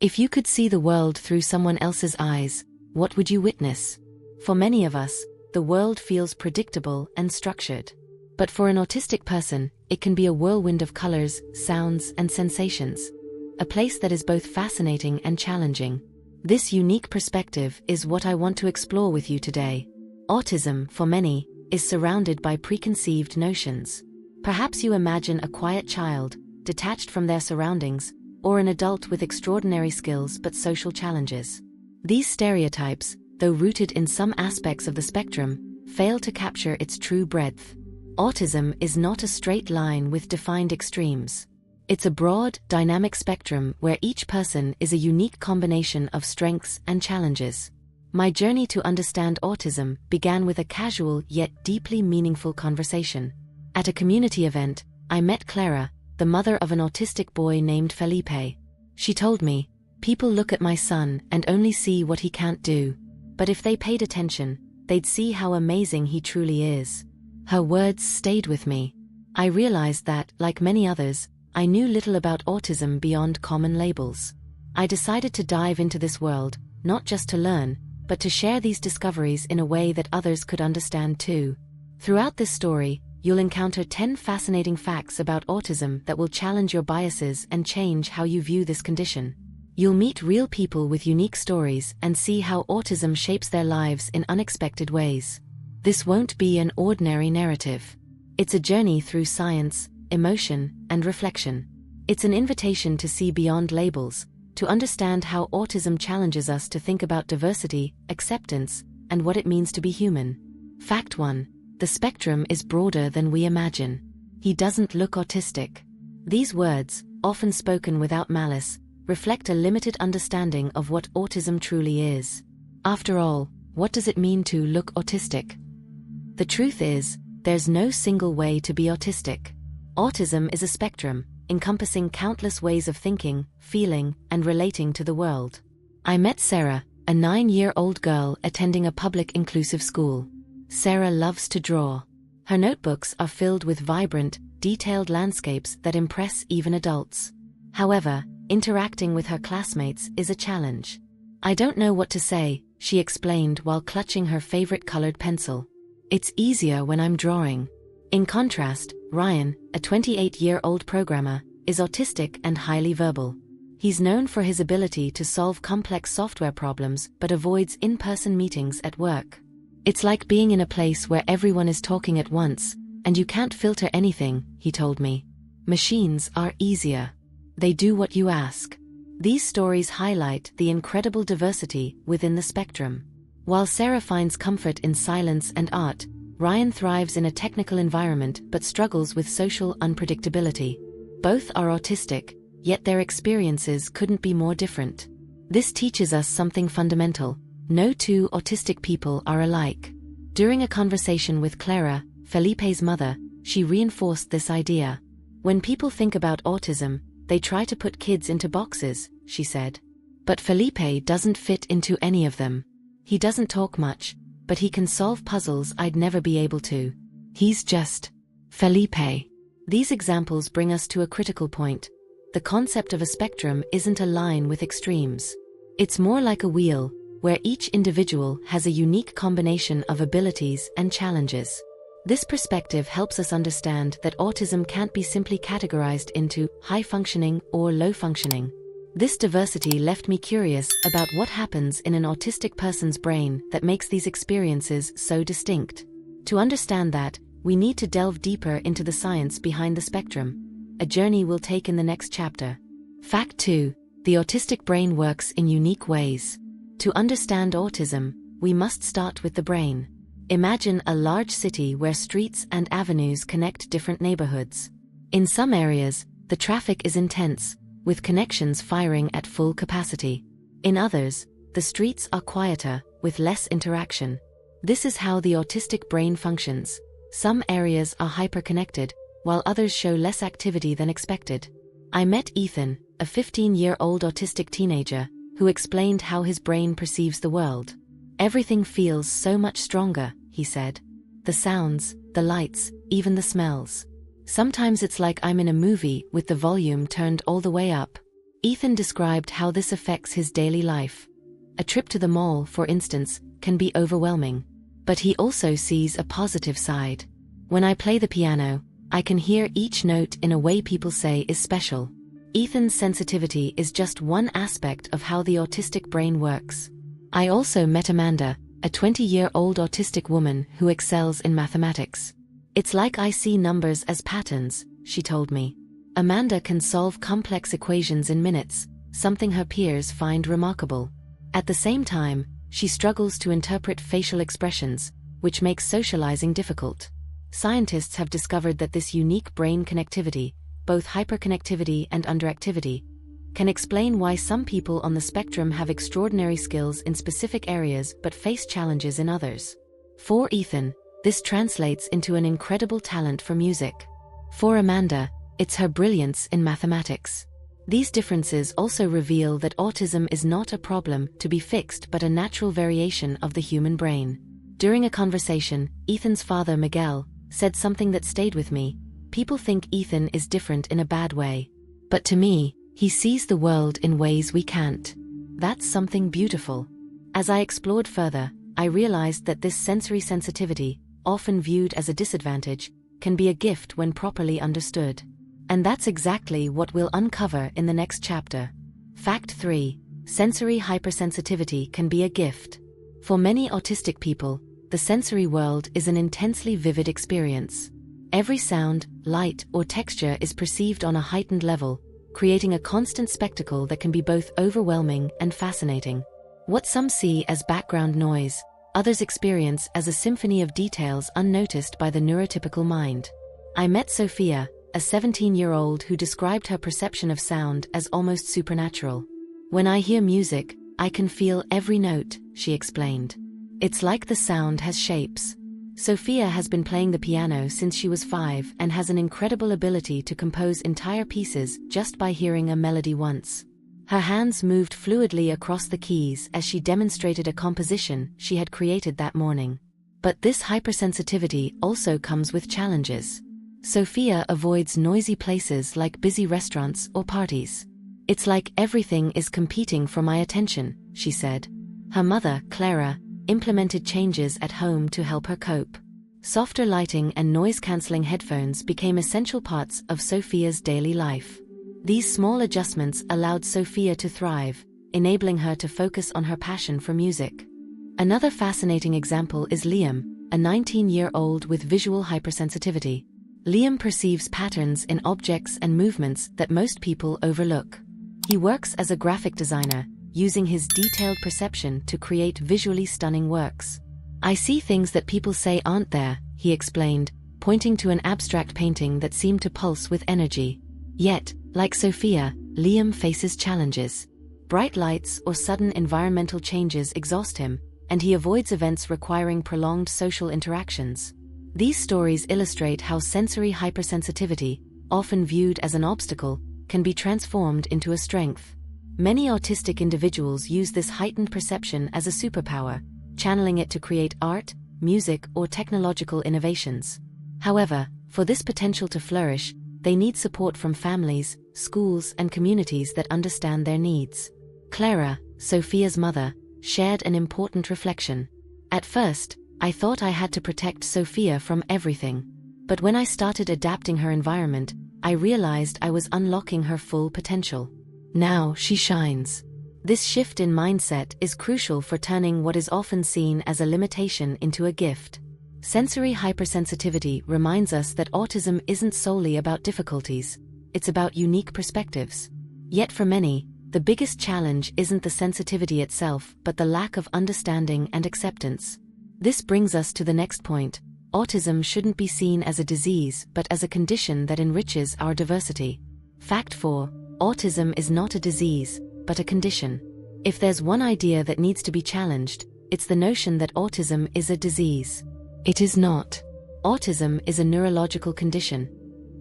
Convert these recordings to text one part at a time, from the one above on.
If you could see the world through someone else's eyes, what would you witness? For many of us, the world feels predictable and structured. But for an autistic person, it can be a whirlwind of colors, sounds, and sensations. A place that is both fascinating and challenging. This unique perspective is what I want to explore with you today. Autism, for many, is surrounded by preconceived notions. Perhaps you imagine a quiet child, detached from their surroundings, or an adult with extraordinary skills but social challenges. These stereotypes, though rooted in some aspects of the spectrum, fail to capture its true breadth. Autism is not a straight line with defined extremes. It's a broad, dynamic spectrum where each person is a unique combination of strengths and challenges. My journey to understand autism began with a casual yet deeply meaningful conversation. At a community event, I met Clara, the mother of an autistic boy named Felipe. She told me, "People look at my son and only see what he can't do. But if they paid attention, they'd see how amazing he truly is." Her words stayed with me. I realized that, like many others, I knew little about autism beyond common labels. I decided to dive into this world, not just to learn, but to share these discoveries in a way that others could understand too. Throughout this story, you'll encounter 10 fascinating facts about autism that will challenge your biases and change how you view this condition. You'll meet real people with unique stories and see how autism shapes their lives in unexpected ways. This won't be an ordinary narrative. It's a journey through science, emotion, and reflection. It's an invitation to see beyond labels, to understand how autism challenges us to think about diversity, acceptance, and what it means to be human. Fact 1. The spectrum is broader than we imagine. He doesn't look autistic. These words, often spoken without malice, reflect a limited understanding of what autism truly is. After all, what does it mean to look autistic? The truth is, there's no single way to be autistic. Autism is a spectrum, encompassing countless ways of thinking, feeling, and relating to the world. I met Sarah, a 9-year-old girl attending a public inclusive school. Sarah loves to draw. Her notebooks are filled with vibrant, detailed landscapes that impress even adults. However, interacting with her classmates is a challenge. "I don't know what to say," she explained while clutching her favorite colored pencil. "It's easier when I'm drawing." In contrast, Ryan, a 28-year-old programmer, is autistic and highly verbal. He's known for his ability to solve complex software problems but avoids in-person meetings at work. "It's like being in a place where everyone is talking at once, and you can't filter anything," he told me. "Machines are easier. They do what you ask." These stories highlight the incredible diversity within the spectrum. While Sarah finds comfort in silence and art, Ryan thrives in a technical environment but struggles with social unpredictability. Both are autistic, yet their experiences couldn't be more different. This teaches us something fundamental. No two autistic people are alike. During a conversation with Clara, Felipe's mother, she reinforced this idea. "When people think about autism, they try to put kids into boxes," she said. "But Felipe doesn't fit into any of them. He doesn't talk much, but he can solve puzzles I'd never be able to. He's just Felipe." These examples bring us to a critical point. The concept of a spectrum isn't a line with extremes. It's more like a wheel, where each individual has a unique combination of abilities and challenges. This perspective helps us understand that autism can't be simply categorized into high-functioning or low-functioning. This diversity left me curious about what happens in an autistic person's brain that makes these experiences so distinct. To understand that, we need to delve deeper into the science behind the spectrum, a journey we'll take in the next chapter. Fact 2. The autistic brain works in unique ways. To understand autism, we must start with the brain. Imagine a large city where streets and avenues connect different neighborhoods. In some areas, the traffic is intense, with connections firing at full capacity. In others, the streets are quieter, with less interaction. This is how the autistic brain functions. Some areas are hyperconnected, while others show less activity than expected. I met Ethan, a 15-year-old autistic teenager, who explained how his brain perceives the world. "Everything feels so much stronger," he said. "The sounds, the lights, even the smells. Sometimes it's like I'm in a movie with the volume turned all the way up." Ethan described how this affects his daily life. A trip to the mall, for instance, can be overwhelming. But he also sees a positive side. When I play the piano, I can hear each note in a way people say is special. Ethan's sensitivity is just one aspect of how the autistic brain works. I also met Amanda, a 20-year-old autistic woman who excels in mathematics. It's like I see numbers as patterns, she told me. Amanda can solve complex equations in minutes, something her peers find remarkable. At the same time, she struggles to interpret facial expressions, which makes socializing difficult. Scientists have discovered that this unique brain connectivity, both hyperconnectivity and underactivity, can explain why some people on the spectrum have extraordinary skills in specific areas but face challenges in others. For Ethan, this translates into an incredible talent for music. For Amanda, it's her brilliance in mathematics. These differences also reveal that autism is not a problem to be fixed but a natural variation of the human brain. During a conversation, Ethan's father, Miguel, said something that stayed with me. People think Ethan is different in a bad way. But to me, he sees the world in ways we can't. That's something beautiful. As I explored further, I realized that this sensory sensitivity, often viewed as a disadvantage, can be a gift when properly understood. And that's exactly what we'll uncover in the next chapter. Fact 3. Sensory hypersensitivity can be a gift. For many autistic people, the sensory world is an intensely vivid experience. Every sound, light, or texture is perceived on a heightened level, creating a constant spectacle that can be both overwhelming and fascinating. What some see as background noise, others experience as a symphony of details unnoticed by the neurotypical mind. I met Sofia, a 17-year-old who described her perception of sound as almost supernatural. When I hear music, I can feel every note, she explained. It's like the sound has shapes. Sofia has been playing the piano since she was 5 and has an incredible ability to compose entire pieces just by hearing a melody once. Her hands moved fluidly across the keys as she demonstrated a composition she had created that morning. But this hypersensitivity also comes with challenges. Sofia avoids noisy places like busy restaurants or parties. It's like everything is competing for my attention, she said. Her mother, Clara, implemented changes at home to help her cope. Softer lighting and noise-canceling headphones became essential parts of Sofia's daily life. These small adjustments allowed Sofia to thrive, enabling her to focus on her passion for music. Another fascinating example is Liam, a 19-year-old with visual hypersensitivity. Liam perceives patterns in objects and movements that most people overlook. He works as a graphic designer, using his detailed perception to create visually stunning works. I see things that people say aren't there, he explained, pointing to an abstract painting that seemed to pulse with energy. Yet, like Sofia, Liam faces challenges. Bright lights or sudden environmental changes exhaust him, and he avoids events requiring prolonged social interactions. These stories illustrate how sensory hypersensitivity, often viewed as an obstacle, can be transformed into a strength. Many autistic individuals use this heightened perception as a superpower, channeling it to create art, music, or technological innovations. However, for this potential to flourish, they need support from families, schools, and communities that understand their needs. Clara, Sofia's mother, shared an important reflection. At first, I thought I had to protect Sofia from everything. But when I started adapting her environment, I realized I was unlocking her full potential. Now she shines. This shift in mindset is crucial for turning what is often seen as a limitation into a gift. Sensory hypersensitivity reminds us that autism isn't solely about difficulties, it's about unique perspectives. Yet for many, the biggest challenge isn't the sensitivity itself but the lack of understanding and acceptance. This brings us to the next point. Autism shouldn't be seen as a disease but as a condition that enriches our diversity. Fact 4. Autism is not a disease, but a condition. If there's one idea that needs to be challenged, it's the notion that autism is a disease. It is not. Autism is a neurological condition,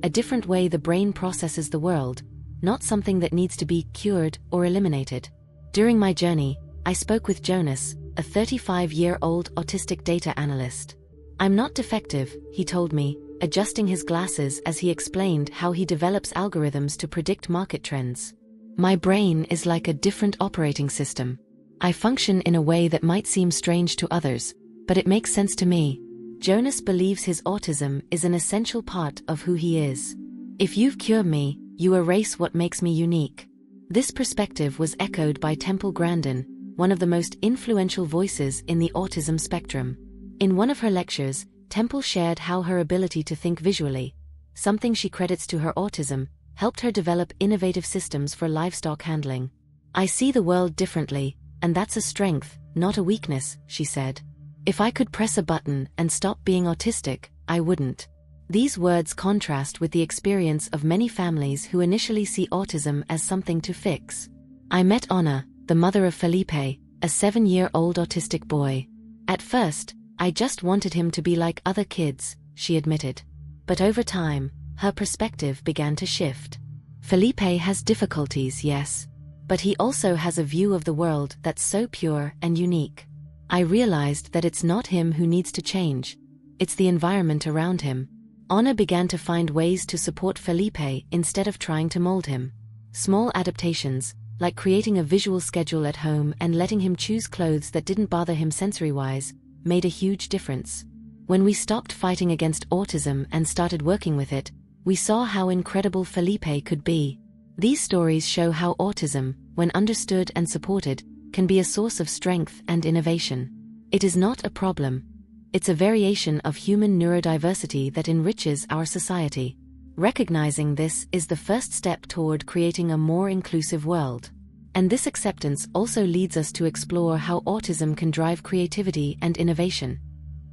a different way the brain processes the world, not something that needs to be cured or eliminated. During my journey, I spoke with Jonas, a 35-year-old autistic data analyst. I'm not defective, he told me, adjusting his glasses as he explained how he develops algorithms to predict market trends. My brain is like a different operating system. I function in a way that might seem strange to others, but it makes sense to me. Jonas believes his autism is an essential part of who he is. If you've cured me, you erase what makes me unique. This perspective was echoed by Temple Grandin, one of the most influential voices in the autism spectrum. In one of her lectures, Temple shared how her ability to think visually, something she credits to her autism, helped her develop innovative systems for livestock handling. "I see the world differently, and that's a strength, not a weakness," she said. "If I could press a button and stop being autistic, I wouldn't." These words contrast with the experience of many families who initially see autism as something to fix. "I met Anna, the mother of Felipe, a 7-year-old autistic boy. At first, I just wanted him to be like other kids," she admitted. But over time, her perspective began to shift. "Felipe has difficulties, yes. But he also has a view of the world that's so pure and unique. I realized that it's not him who needs to change. It's the environment around him." Anna began to find ways to support Felipe instead of trying to mold him. Small adaptations, like creating a visual schedule at home and letting him choose clothes that didn't bother him sensory-wise, made a huge difference. When we stopped fighting against autism and started working with it, we saw how incredible Felipe could be. These stories show how autism, when understood and supported, can be a source of strength and innovation. It is not a problem. It's a variation of human neurodiversity that enriches our society. Recognizing this is the first step toward creating a more inclusive world. And this acceptance also leads us to explore how autism can drive creativity and innovation,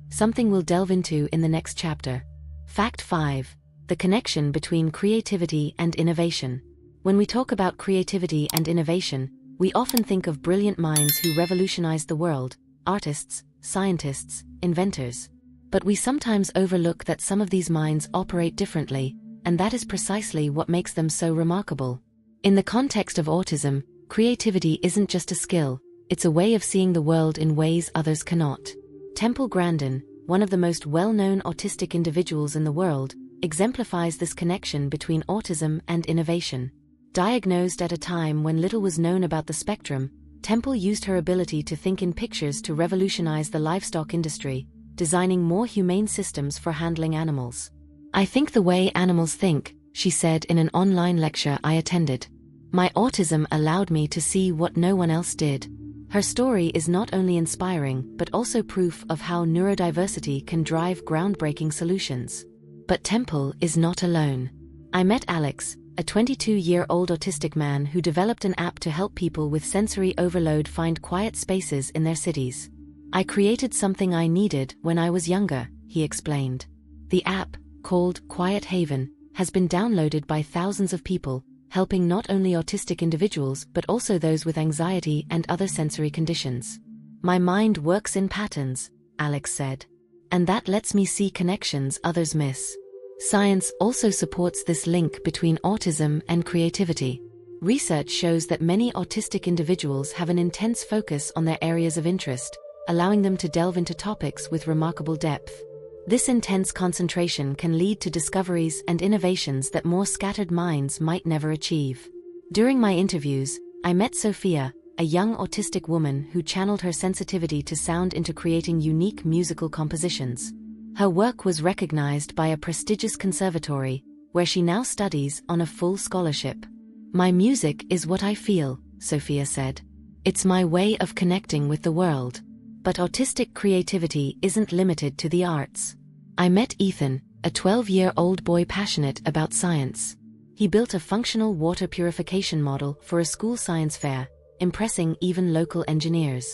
something we'll delve into in the next chapter. Fact 5. The connection between creativity and innovation. When we talk about creativity and innovation, we often think of brilliant minds who revolutionized the world, artists, scientists, inventors. But we sometimes overlook that some of these minds operate differently, and that is precisely what makes them so remarkable. In the context of autism, creativity isn't just a skill, it's a way of seeing the world in ways others cannot. Temple Grandin, one of the most well-known autistic individuals in the world, exemplifies this connection between autism and innovation. Diagnosed at a time when little was known about the spectrum, Temple used her ability to think in pictures to revolutionize the livestock industry, designing more humane systems for handling animals. "I think the way animals think," she said in an online lecture I attended. "My autism allowed me to see what no one else did." Her story is not only inspiring but also proof of how neurodiversity can drive groundbreaking solutions. But Temple is not alone. I met Alex, a 22-year-old autistic man who developed an app to help people with sensory overload find quiet spaces in their cities. "I created something I needed when I was younger," he explained. The app, called Quiet Haven, has been downloaded by thousands of people, helping not only autistic individuals but also those with anxiety and other sensory conditions. "My mind works in patterns," Alex said. "And that lets me see connections others miss." Science also supports this link between autism and creativity. Research shows that many autistic individuals have an intense focus on their areas of interest, allowing them to delve into topics with remarkable depth. This intense concentration can lead to discoveries and innovations that more scattered minds might never achieve. During my interviews, I met Sofia, a young autistic woman who channeled her sensitivity to sound into creating unique musical compositions. Her work was recognized by a prestigious conservatory, where she now studies on a full scholarship. "My music is what I feel," Sofia said. "It's my way of connecting with the world." But autistic creativity isn't limited to the arts. I met Ethan, a 12-year-old boy passionate about science. He built a functional water purification model for a school science fair, impressing even local engineers.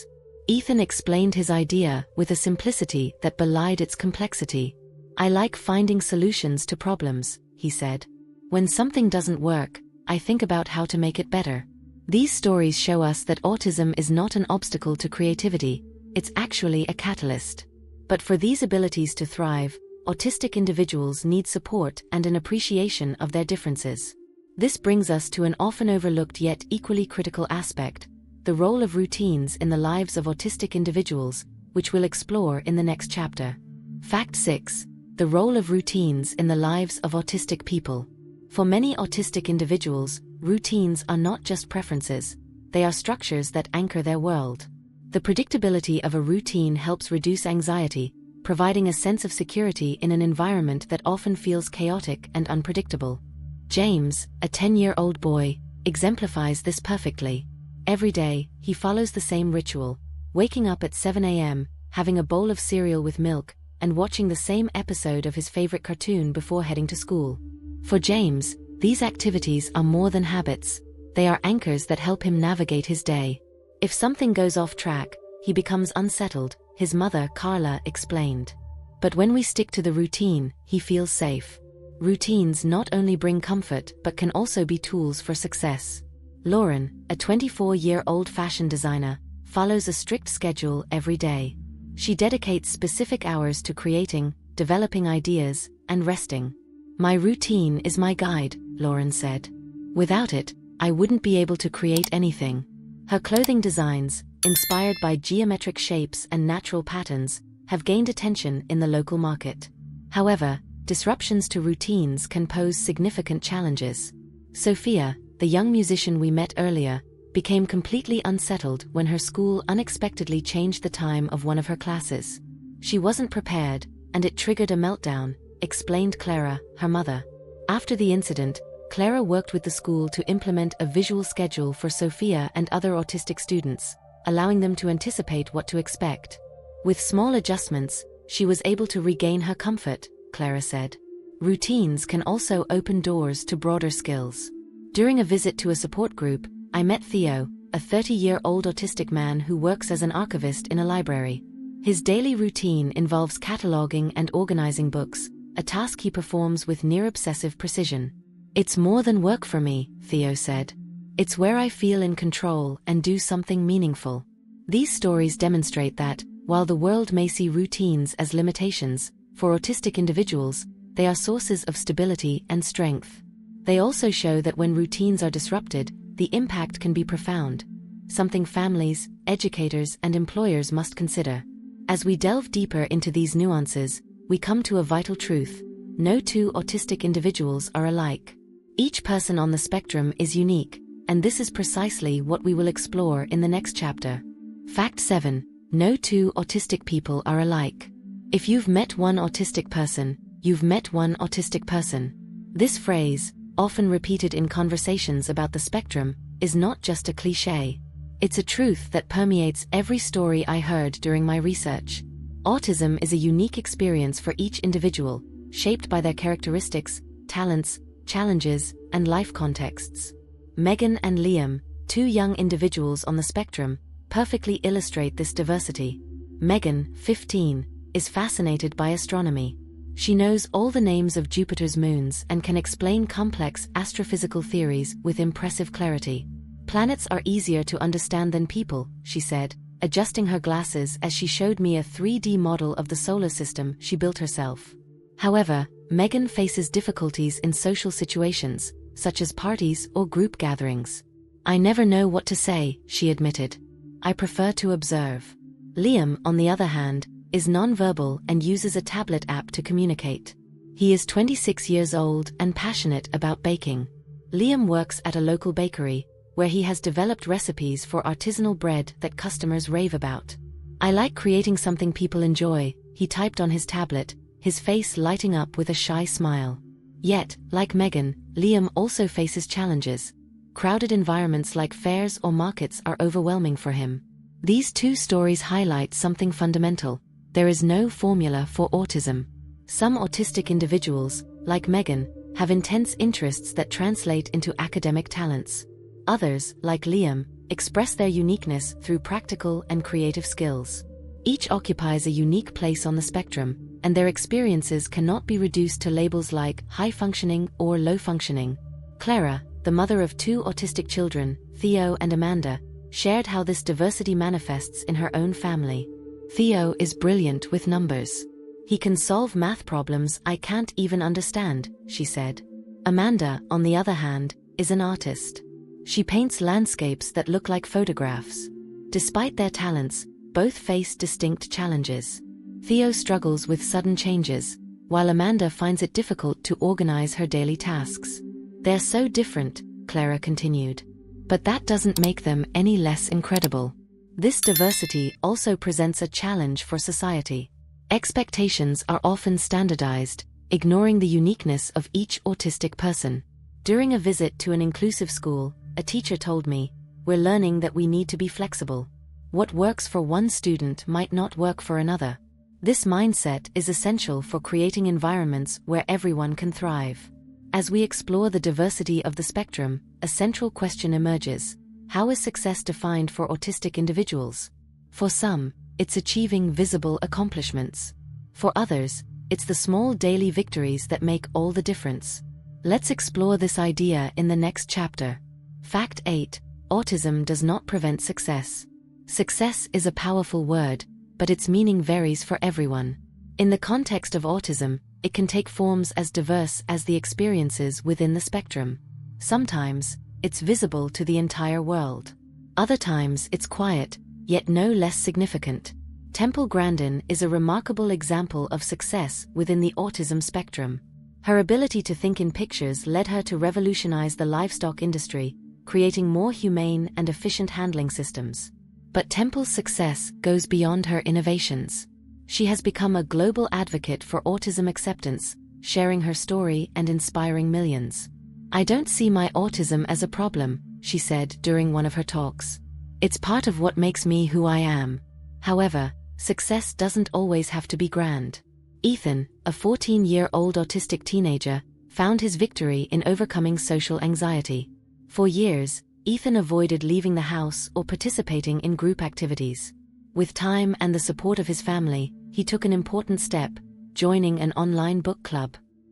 Ethan explained his idea with a simplicity that belied its complexity. "I like finding solutions to problems," he said. "When something doesn't work, I think about how to make it better." These stories show us that autism is not an obstacle to creativity, it's actually a catalyst. But for these abilities to thrive, autistic individuals need support and an appreciation of their differences. This brings us to an often overlooked yet equally critical aspect: the role of routines in the lives of autistic individuals, which we'll explore in the next chapter. Fact 6. The role of routines in the lives of autistic people. For many autistic individuals, routines are not just preferences, they are structures that anchor their world. The predictability of a routine helps reduce anxiety, providing a sense of security in an environment that often feels chaotic and unpredictable. James, a 10-year-old boy, exemplifies this perfectly. Every day, he follows the same ritual, waking up at 7 a.m., having a bowl of cereal with milk, and watching the same episode of his favorite cartoon before heading to school. For James, these activities are more than habits, they are anchors that help him navigate his day. If something goes off track, he becomes unsettled, his mother, Carla, explained. But when we stick to the routine, he feels safe. Routines not only bring comfort but can also be tools for success. Lauren, a 24-year-old fashion designer, follows a strict schedule every day. She dedicates specific hours to creating, developing ideas, and resting. "My routine is my guide," Lauren said. "Without it, I wouldn't be able to create anything." Her clothing designs, inspired by geometric shapes and natural patterns, have gained attention in the local market. However, disruptions to routines can pose significant challenges. Sofia, the young musician we met earlier, became completely unsettled when her school unexpectedly changed the time of one of her classes. She wasn't prepared, and it triggered a meltdown, explained Clara, her mother. After the incident, Clara worked with the school to implement a visual schedule for Sofia and other autistic students, allowing them to anticipate what to expect. With small adjustments, she was able to regain her comfort, Clara said. Routines can also open doors to broader skills. During a visit to a support group, I met Theo, a 30-year-old autistic man who works as an archivist in a library. His daily routine involves cataloging and organizing books, a task he performs with near-obsessive precision. "It's more than work for me," Theo said. "It's where I feel in control and do something meaningful." These stories demonstrate that, while the world may see routines as limitations, for autistic individuals, they are sources of stability and strength. They also show that when routines are disrupted, the impact can be profound, something families, educators, and employers must consider. As we delve deeper into these nuances, we come to a vital truth: no two autistic individuals are alike. Each person on the spectrum is unique, and this is precisely what we will explore in the next chapter. Fact 7. No two autistic people are alike. If you've met one autistic person, you've met one autistic person. This phrase, often repeated in conversations about the spectrum, is not just a cliché. It's a truth that permeates every story I heard during my research. Autism is a unique experience for each individual, shaped by their characteristics, talents, challenges, and life contexts. Megan and Liam, two young individuals on the spectrum, perfectly illustrate this diversity. Megan, 15, is fascinated by astronomy. She knows all the names of Jupiter's moons and can explain complex astrophysical theories with impressive clarity. "Planets are easier to understand than people," she said, adjusting her glasses as she showed me a 3D model of the solar system she built herself. However, Megan faces difficulties in social situations, such as parties or group gatherings. "I never know what to say," she admitted. "I prefer to observe." Liam, on the other hand, is nonverbal and uses a tablet app to communicate. He is 26 years old and passionate about baking. Liam works at a local bakery, where he has developed recipes for artisanal bread that customers rave about. "I like creating something people enjoy," he typed on his tablet, his face lighting up with a shy smile. Yet, like Megan, Liam also faces challenges. Crowded environments like fairs or markets are overwhelming for him. These two stories highlight something fundamental: there is no formula for autism. Some autistic individuals, like Megan, have intense interests that translate into academic talents. Others, like Liam, express their uniqueness through practical and creative skills. Each occupies a unique place on the spectrum, and their experiences cannot be reduced to labels like high-functioning or low-functioning. Clara, the mother of two autistic children, Theo and Amanda, shared how this diversity manifests in her own family. "Theo is brilliant with numbers. He can solve math problems I can't even understand," she said. Amanda, on the other hand, is an artist. She paints landscapes that look like photographs. Despite their talents, both face distinct challenges. Theo struggles with sudden changes, while Amanda finds it difficult to organize her daily tasks. They're so different, Clara continued. But that doesn't make them any less incredible. This diversity also presents a challenge for society. Expectations are often standardized, ignoring the uniqueness of each autistic person. During a visit to an inclusive school, a teacher told me, "We're learning that we need to be flexible. What works for one student might not work for another." This mindset is essential for creating environments where everyone can thrive. As we explore the diversity of the spectrum, a central question emerges. How is success defined for autistic individuals? For some, it's achieving visible accomplishments. For others, it's the small daily victories that make all the difference. Let's explore this idea in the next chapter. Fact 8. Autism does not prevent success. Success is a powerful word, but its meaning varies for everyone. In the context of autism, it can take forms as diverse as the experiences within the spectrum. Sometimes, it's visible to the entire world. Other times it's quiet, yet no less significant. Temple Grandin is a remarkable example of success within the autism spectrum. Her ability to think in pictures led her to revolutionize the livestock industry, creating more humane and efficient handling systems. But Temple's success goes beyond her innovations. She has become a global advocate for autism acceptance, sharing her story and inspiring millions. "I don't see my autism as a problem," she said during one of her talks. "It's part of what makes me who I am." However, success doesn't always have to be grand. Ethan, a 14-year-old autistic teenager, found his victory in overcoming social anxiety. For years, Ethan avoided leaving the house or participating in group activities. With time and the support of his family, he took an important step, joining an online book club.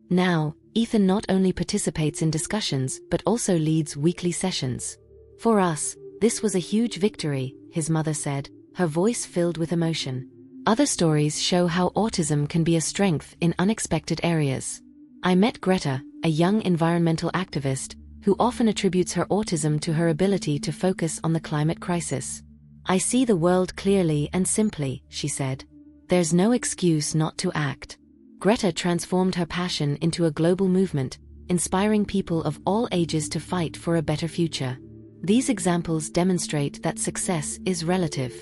Now, Ethan not only participates in discussions but also leads weekly sessions. "For us, this was a huge victory," his mother said, her voice filled with emotion. Other stories show how autism can be a strength in unexpected areas. "I met Greta, a young environmental activist, who often attributes her autism to her ability to focus on the climate crisis. I see the world clearly and simply," she said. "There's no excuse not to act." Greta transformed her passion into a global movement, inspiring people of all ages to fight for a better future. These examples demonstrate that success is relative.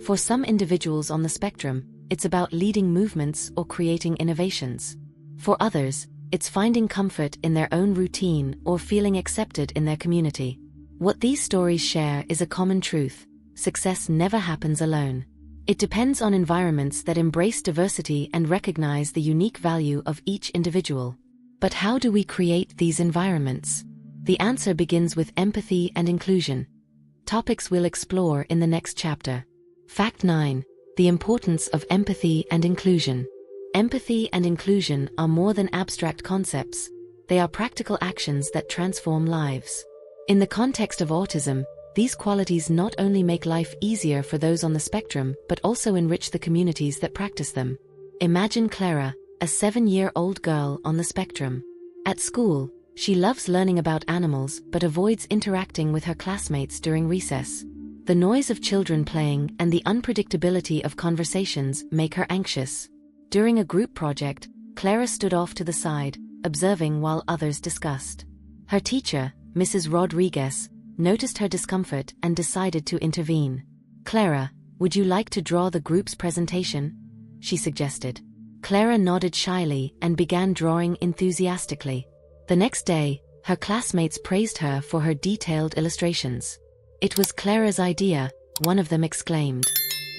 For some individuals on the spectrum, it's about leading movements or creating innovations. For others, it's finding comfort in their own routine or feeling accepted in their community. What these stories share is a common truth: success never happens alone. It depends on environments that embrace diversity and recognize the unique value of each individual. But how do we create these environments? The answer begins with empathy and inclusion. Topics we'll explore in the next chapter. Fact 9. The importance of empathy and inclusion. Empathy and inclusion are more than abstract concepts. They are practical actions that transform lives. In the context of autism, these qualities not only make life easier for those on the spectrum but also enrich the communities that practice them. Imagine Clara, a 7-year-old girl on the spectrum. At school, she loves learning about animals but avoids interacting with her classmates during recess. The noise of children playing and the unpredictability of conversations make her anxious. During a group project, Clara stood off to the side, observing while others discussed. Her teacher, Mrs. Rodriguez, noticed her discomfort and decided to intervene. "Clara, would you like to draw the group's presentation?" she suggested. Clara nodded shyly and began drawing enthusiastically. The next day, her classmates praised her for her detailed illustrations. "It was Clara's idea," one of them exclaimed.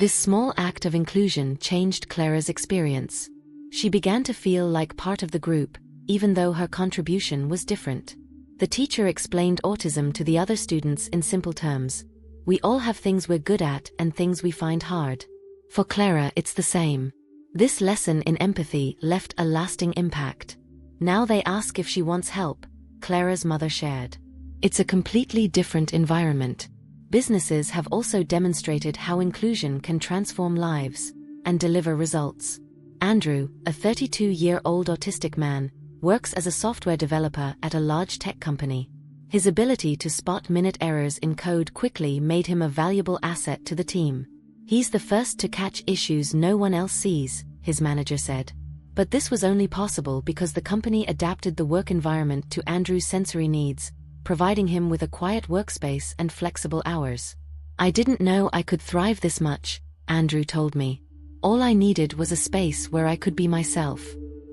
This small act of inclusion changed Clara's experience. She began to feel like part of the group, even though her contribution was different. The teacher explained autism to the other students in simple terms. "We all have things we're good at and things we find hard." For Clara, it's the same. This lesson in empathy left a lasting impact. Now they ask if she wants help, Clara's mother shared. It's a completely different environment. Businesses have also demonstrated how inclusion can transform lives and deliver results. Andrew, a 32-year-old autistic man, works as a software developer at a large tech company. His ability to spot minute errors in code quickly made him a valuable asset to the team. "He's the first to catch issues no one else sees," his manager said. But this was only possible because the company adapted the work environment to Andrew's sensory needs, providing him with a quiet workspace and flexible hours. "I didn't know I could thrive this much," Andrew told me. "All I needed was a space where I could be myself."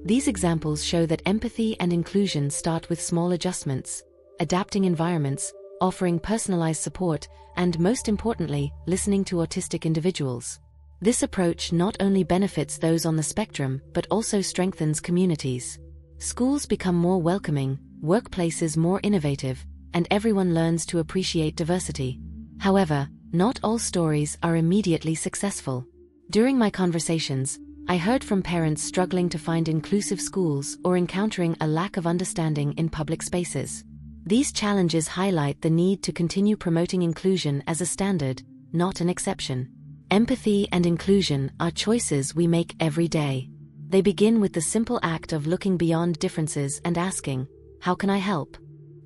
These examples show that empathy and inclusion start with small adjustments, adapting environments, offering personalized support, and most importantly, listening to autistic individuals. This approach not only benefits those on the spectrum but also strengthens communities. Schools become more welcoming, workplaces more innovative, and everyone learns to appreciate diversity. However, not all stories are immediately successful. During my conversations, I heard from parents struggling to find inclusive schools or encountering a lack of understanding in public spaces. These challenges highlight the need to continue promoting inclusion as a standard, not an exception. Empathy and inclusion are choices we make every day. They begin with the simple act of looking beyond differences and asking, "How can I help?"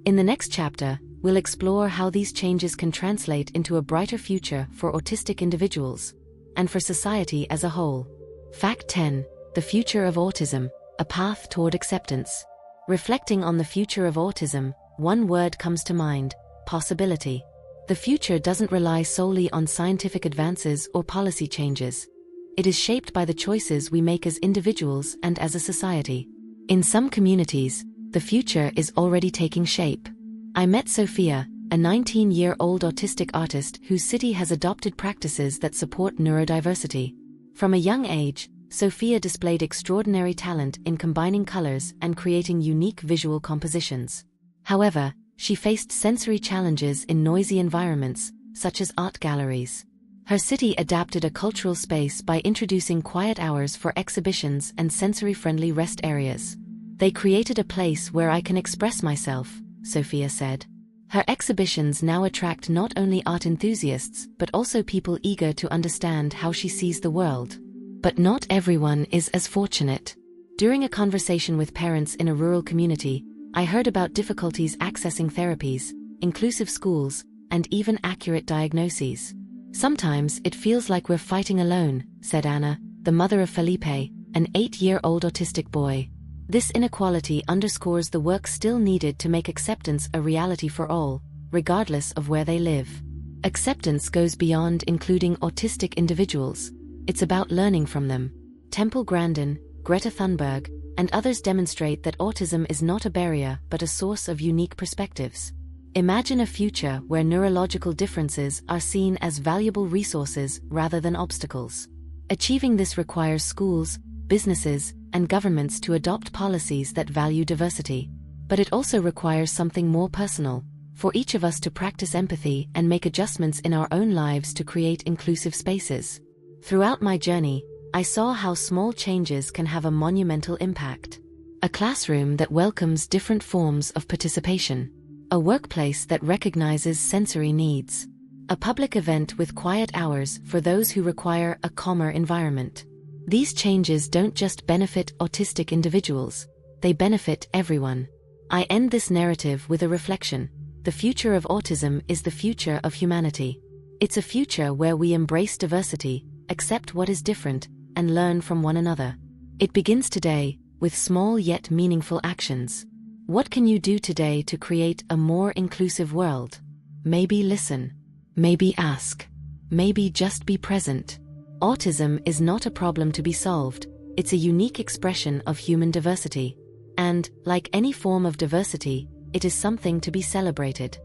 In the next chapter, we'll explore how these changes can translate into a brighter future for autistic individuals and for society as a whole. Fact 10. The future of autism, a path toward acceptance. Reflecting on the future of autism, one word comes to mind: possibility. The future doesn't rely solely on scientific advances or policy changes. It is shaped by the choices we make as individuals and as a society. In some communities, the future is already taking shape. I met Sofia, a 19-year-old autistic artist whose city has adopted practices that support neurodiversity. From a young age, Sofia displayed extraordinary talent in combining colors and creating unique visual compositions. However, she faced sensory challenges in noisy environments, such as art galleries. Her city adapted a cultural space by introducing quiet hours for exhibitions and sensory-friendly rest areas. "They created a place where I can express myself," Sofia said. Her exhibitions now attract not only art enthusiasts but also people eager to understand how she sees the world. But not everyone is as fortunate. During a conversation with parents in a rural community, I heard about difficulties accessing therapies, inclusive schools, and even accurate diagnoses. "Sometimes it feels like we're fighting alone," said Anna, the mother of Felipe, an 8-year-old autistic boy. This inequality underscores the work still needed to make acceptance a reality for all, regardless of where they live. Acceptance goes beyond including autistic individuals. It's about learning from them. Temple Grandin, Greta Thunberg, and others demonstrate that autism is not a barrier but a source of unique perspectives. Imagine a future where neurological differences are seen as valuable resources rather than obstacles. Achieving this requires schools, businesses, and governments to adopt policies that value diversity. But it also requires something more personal, for each of us to practice empathy and make adjustments in our own lives to create inclusive spaces. Throughout my journey, I saw how small changes can have a monumental impact. A classroom that welcomes different forms of participation. A workplace that recognizes sensory needs. A public event with quiet hours for those who require a calmer environment. These changes don't just benefit autistic individuals, they benefit everyone. I end this narrative with a reflection. The future of autism is the future of humanity. It's a future where we embrace diversity, accept what is different, and learn from one another. It begins today, with small yet meaningful actions. What can you do today to create a more inclusive world? Maybe listen. Maybe ask. Maybe just be present. Autism is not a problem to be solved, it's a unique expression of human diversity. And, like any form of diversity, it is something to be celebrated.